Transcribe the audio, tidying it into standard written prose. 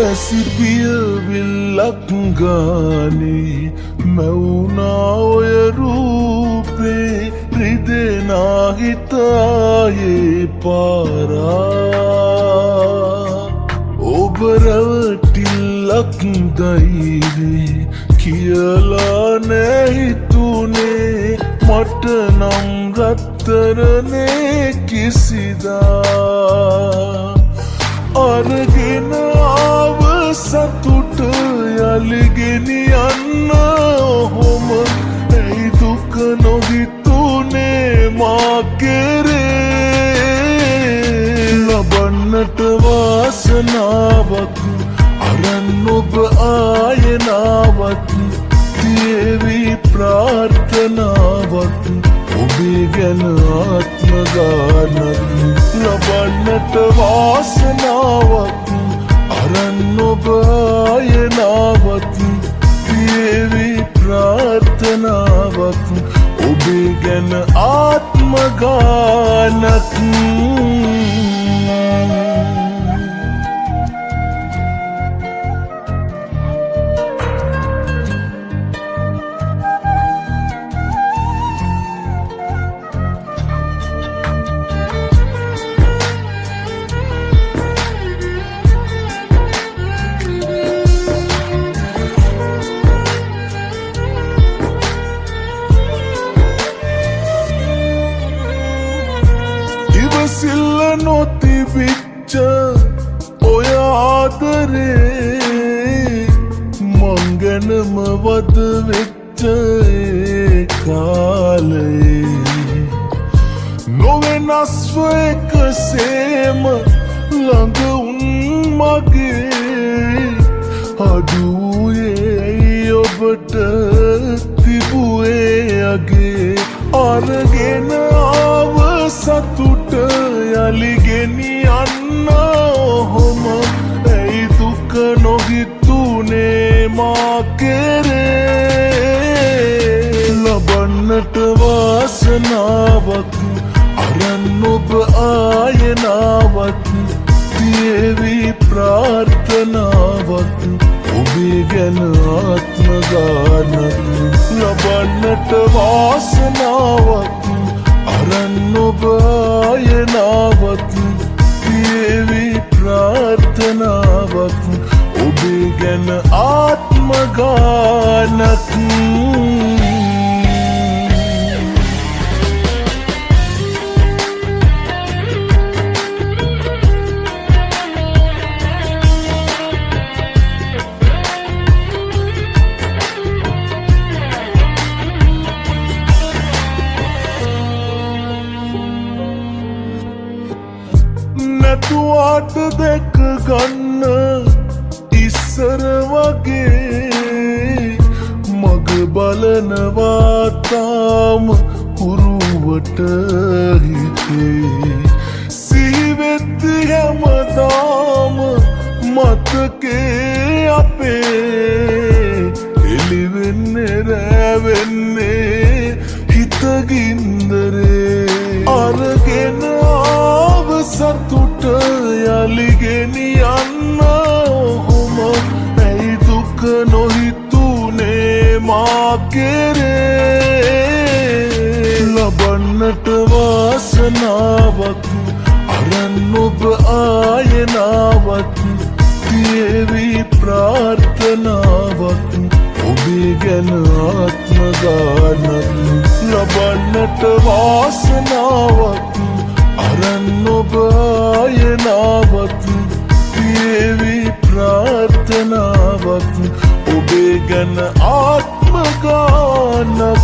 ඇසිපිය විල්ලක් ගානේ මැවුනා ඔය රූපේ රිදෙනා හිතායේ පාරා ඔබ රැවටිල්ලක් දයිවේ කියලා නෑ හිතුනේ මට නම් රත්තරනේ කිසිදා අරගෙන ආව සතුට යලිගෙනියන්න ඔහොම ඇයි දුක නොහිතුනේ මා කෙරේ ලබන්නට වාසනාවක් අරන් ඔබ ආයනාවක් තියේවි ප්‍රාර්ථනාවක් ඔබේ ගැන ආත්ම ගානක් ලබන්නට වාසනාවක් අරන් ඔබ ආයනාවක් තියේවි ප්‍රාර්ථනාවක් ඔබේ ගැන ආත්ම ගානක් සිල්ල නොතිබිච්ච ඔය ආදරේ මං ගැනම වද වෙච්ච ඒ කාලේ නොවෙනස්ව එකසේම ළඟ උන් මගේ අඩුවේ ඔබට තිබුවේ අගේ අරගෙන ආව සතුට යලිගෙනියන්න ඔහොම ඇයි දුක නොහිතුනේ මා කෙරේ ලබන්නට වාසනාවක් අරන් ඔබ ආයනාවක් තියේවි ප්‍රාර්ථනාවක් ඔබේ ගැන ආත්ම ගානක් ලබන්නට වාසනාවක් අරන් ඔබ ආයනාවක් තියේවි ප්‍රාර්ථනාවක් ඔබේ ගැන ආත්ම ගානක් නැතුවාට දැක ගන්න ඉස්සර වගේ මග බලනවා තාම හුරුවට හිතේ සිහිවෙද්දි හැමදාම මතකේ අපේ එළිවෙන්නේ රැවෙන්නේ හිතගින්දරේ අරගෙන ආව සතුට යලිගෙනියන්න ඔහොම ඇයි දුක නොහිතුනේ මා කෙරේ ලබන්නට වාසනාවක් අරන් ඔබ ආයනාවක් තියේවි ප්‍රාර්ථනාවක් ඔබේ ගැන ආත්ම ගානක් ලබන්නට වාසනාවක් අරන් ඔබ ආයනාවක් තියේවි ප්‍රාර්ථනාවක් ඔබේ ගැන ආත්ම ගානක්